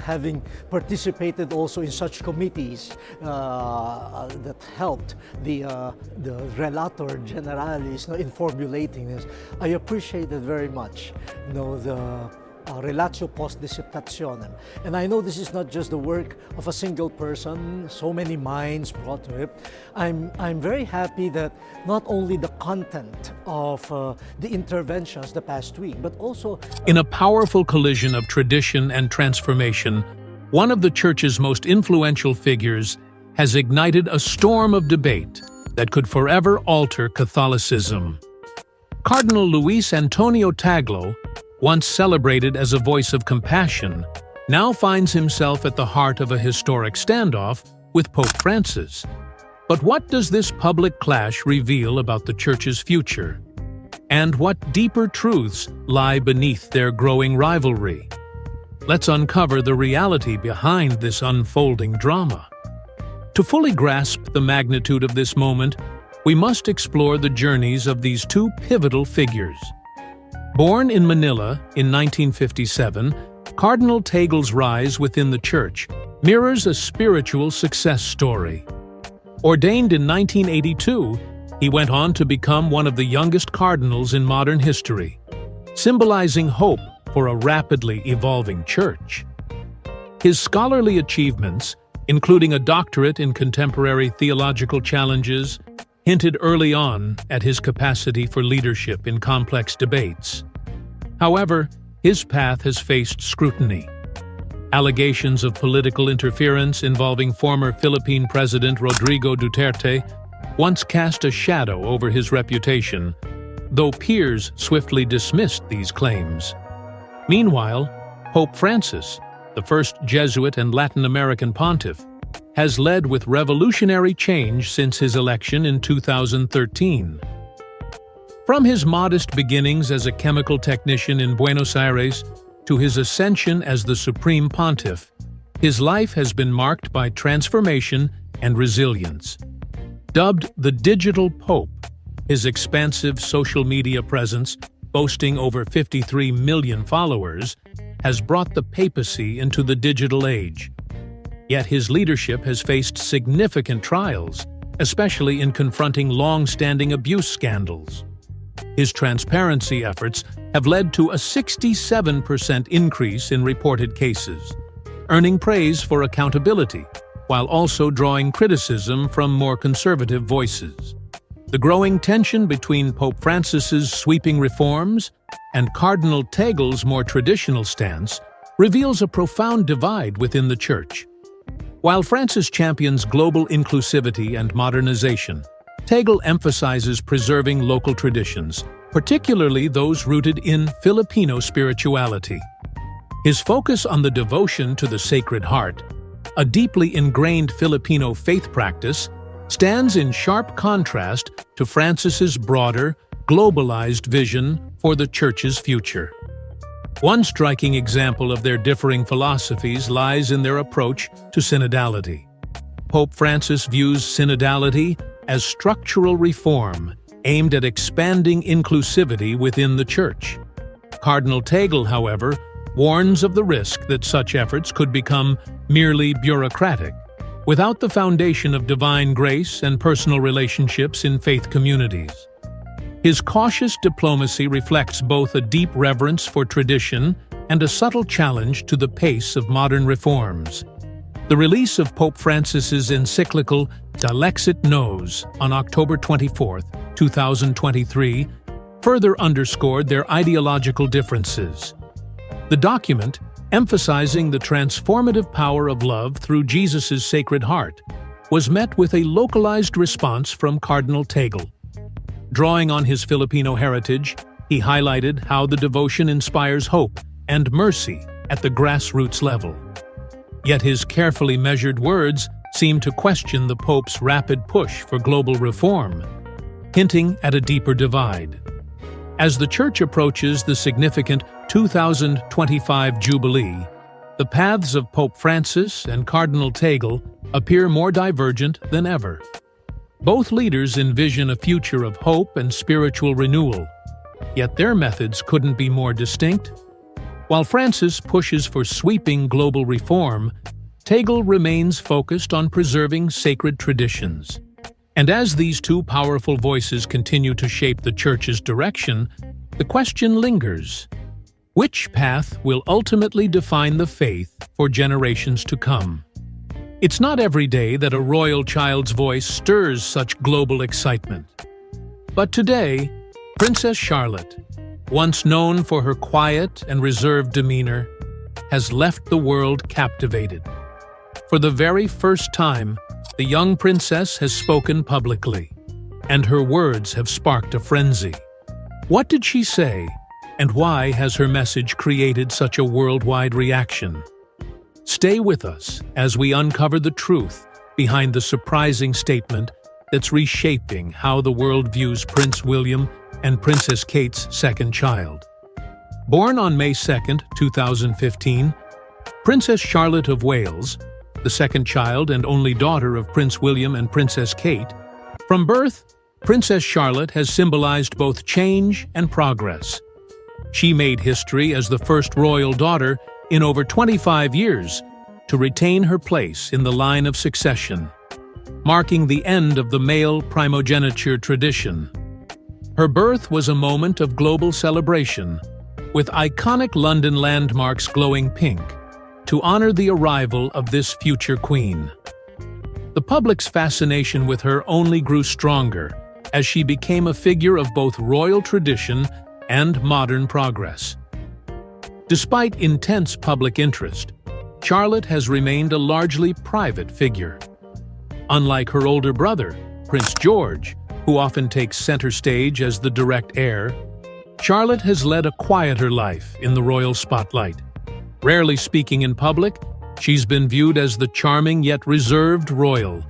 having participated also in such committees that helped the Relator Generalis in formulating this, I appreciate it very much. The Relatio Post Dissertationem. And I know this is not just the work of a single person, so many minds brought to it. I'm very happy that not only the content of the interventions the past week, but also... In a powerful collision of tradition and transformation, one of the Church's most influential figures has ignited a storm of debate that could forever alter Catholicism. Cardinal Luis Antonio Tagle, once celebrated as a voice of compassion, now finds himself at the heart of a historic standoff with Pope Francis. But what does this public clash reveal about the Church's future? And what deeper truths lie beneath their growing rivalry? Let's uncover the reality behind this unfolding drama. To fully grasp the magnitude of this moment, we must explore the journeys of these two pivotal figures. Born in Manila in 1957, Cardinal Tagle's rise within the Church mirrors a spiritual success story. Ordained in 1982, he went on to become one of the youngest cardinals in modern history, symbolizing hope for a rapidly evolving Church. His scholarly achievements, including a doctorate in contemporary theological challenges, hinted early on at his capacity for leadership in complex debates. However, his path has faced scrutiny. Allegations of political interference involving former Philippine President Rodrigo Duterte once cast a shadow over his reputation, though peers swiftly dismissed these claims. Meanwhile, Pope Francis, the first Jesuit and Latin American pontiff, has led with revolutionary change since his election in 2013. From his modest beginnings as a chemical technician in Buenos Aires to his ascension as the Supreme Pontiff, his life has been marked by transformation and resilience. Dubbed the Digital Pope, his expansive social media presence, boasting over 53 million followers, has brought the papacy into the digital age. Yet his leadership has faced significant trials, especially in confronting long-standing abuse scandals. His transparency efforts have led to a 67% increase in reported cases, earning praise for accountability, while also drawing criticism from more conservative voices. The growing tension between Pope Francis's sweeping reforms and Cardinal Tagle's more traditional stance reveals a profound divide within the Church. While Francis champions global inclusivity and modernization, Tagle emphasizes preserving local traditions, particularly those rooted in Filipino spirituality. His focus on the devotion to the Sacred Heart, a deeply ingrained Filipino faith practice, stands in sharp contrast to Francis's broader, globalized vision for the Church's future. One striking example of their differing philosophies lies in their approach to synodality. Pope Francis views synodality as structural reform aimed at expanding inclusivity within the Church. Cardinal Tagle, however, warns of the risk that such efforts could become merely bureaucratic, without the foundation of divine grace and personal relationships in faith communities. His cautious diplomacy reflects both a deep reverence for tradition and a subtle challenge to the pace of modern reforms. The release of Pope Francis's encyclical Dilexit Nos on October 24, 2023, further underscored their ideological differences. The document, emphasizing the transformative power of love through Jesus' Sacred Heart, was met with a localized response from Cardinal Tagle. Drawing on his Filipino heritage, he highlighted how the devotion inspires hope and mercy at the grassroots level. Yet his carefully measured words seem to question the Pope's rapid push for global reform, hinting at a deeper divide. As the Church approaches the significant 2025 Jubilee, the paths of Pope Francis and Cardinal Tagle appear more divergent than ever. Both leaders envision a future of hope and spiritual renewal, yet their methods couldn't be more distinct. While Francis pushes for sweeping global reform, Tegal remains focused on preserving sacred traditions. And as these two powerful voices continue to shape the Church's direction, the question lingers: which path will ultimately define the faith for generations to come? It's not every day that a royal child's voice stirs such global excitement. But today, Princess Charlotte, once known for her quiet and reserved demeanor, has left the world captivated. For the very first time, the young princess has spoken publicly, and her words have sparked a frenzy. What did she say, and why has her message created such a worldwide reaction? Stay with us as we uncover the truth behind the surprising statement that's reshaping how the world views Prince William and Princess Kate's second child. Born on May 2, 2015, Princess Charlotte of Wales, the second child and only daughter of Prince William and Princess Kate, from birth, Princess Charlotte has symbolized both change and progress. She made history as the first royal daughter in over 25 years to retain her place in the line of succession, marking the end of the male primogeniture tradition. Her birth was a moment of global celebration, with iconic London landmarks glowing pink, to honor the arrival of this future queen. The public's fascination with her only grew stronger as she became a figure of both royal tradition and modern progress. Despite intense public interest, Charlotte has remained a largely private figure. Unlike her older brother, Prince George, who often takes center stage as the direct heir, Charlotte has led a quieter life in the royal spotlight. Rarely speaking in public, she's been viewed as the charming yet reserved royal,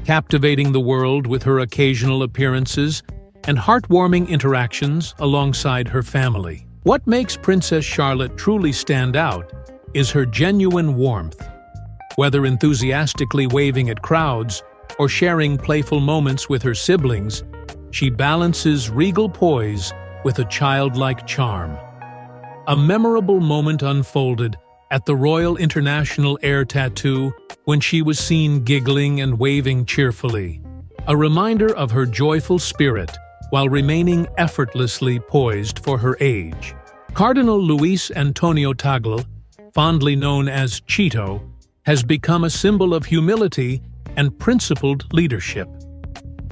captivating the world with her occasional appearances and heartwarming interactions alongside her family. What makes Princess Charlotte truly stand out is her genuine warmth. Whether enthusiastically waving at crowds or sharing playful moments with her siblings, she balances regal poise with a childlike charm. A memorable moment unfolded at the Royal International Air Tattoo when she was seen giggling and waving cheerfully, a reminder of her joyful spirit while remaining effortlessly poised for her age. Cardinal Luis Antonio Tagle, fondly known as Cheeto, has become a symbol of humility and principled leadership.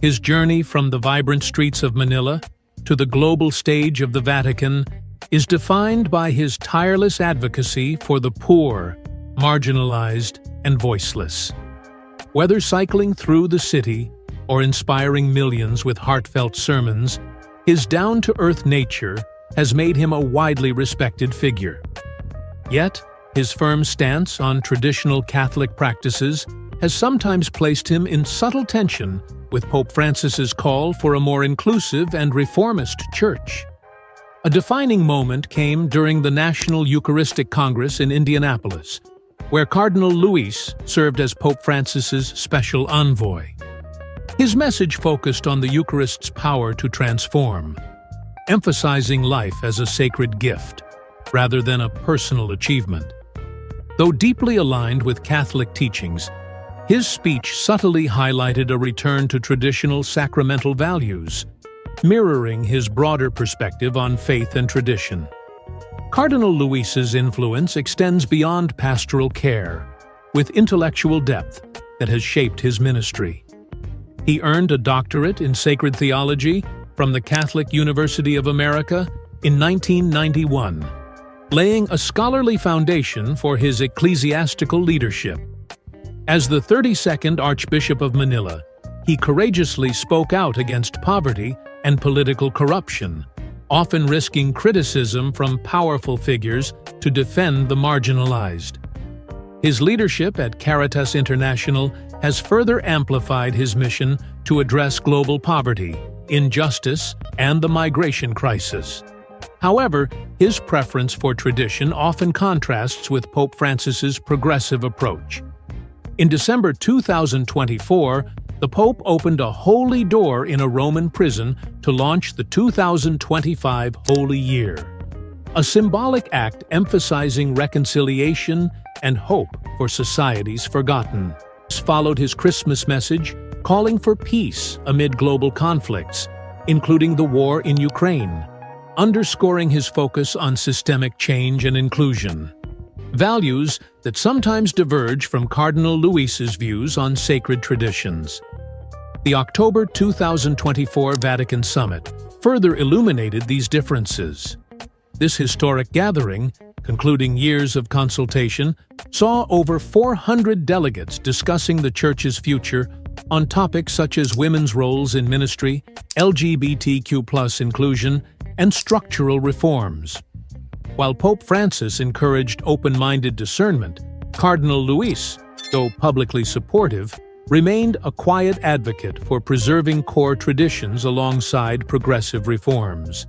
His journey from the vibrant streets of Manila to the global stage of the Vatican is defined by his tireless advocacy for the poor, marginalized, and voiceless. Whether cycling through the city or inspiring millions with heartfelt sermons, his down-to-earth nature has made him a widely respected figure. Yet, his firm stance on traditional Catholic practices has sometimes placed him in subtle tension with Pope Francis's call for a more inclusive and reformist church. A defining moment came during the National Eucharistic Congress in Indianapolis, where Cardinal Luis served as Pope Francis's special envoy. His message focused on the Eucharist's power to transform, emphasizing life as a sacred gift, rather than a personal achievement. Though deeply aligned with Catholic teachings, his speech subtly highlighted a return to traditional sacramental values, mirroring his broader perspective on faith and tradition. Cardinal Luis's influence extends beyond pastoral care, with intellectual depth that has shaped his ministry. He earned a doctorate in sacred theology from the Catholic University of America in 1991, laying a scholarly foundation for his ecclesiastical leadership. As the 32nd Archbishop of Manila, he courageously spoke out against poverty and political corruption, often risking criticism from powerful figures to defend the marginalized. His leadership at Caritas International has further amplified his mission to address global poverty, injustice, and the migration crisis. However, his preference for tradition often contrasts with Pope Francis's progressive approach. In December 2024, the Pope opened a holy door in a Roman prison to launch the 2025 Holy Year. a symbolic act emphasizing reconciliation and hope for societies forgotten. This followed his Christmas message calling for peace amid global conflicts, including the war in Ukraine, underscoring his focus on systemic change and inclusion. Values that sometimes diverge from Cardinal Luis's views on sacred traditions. The October 2024 Vatican Summit further illuminated these differences. This historic gathering, concluding years of consultation, saw over 400 delegates discussing the Church's future on topics such as women's roles in ministry, LGBTQ+ inclusion, and structural reforms. While Pope Francis encouraged open-minded discernment, Cardinal Luis, though publicly supportive, remained a quiet advocate for preserving core traditions alongside progressive reforms.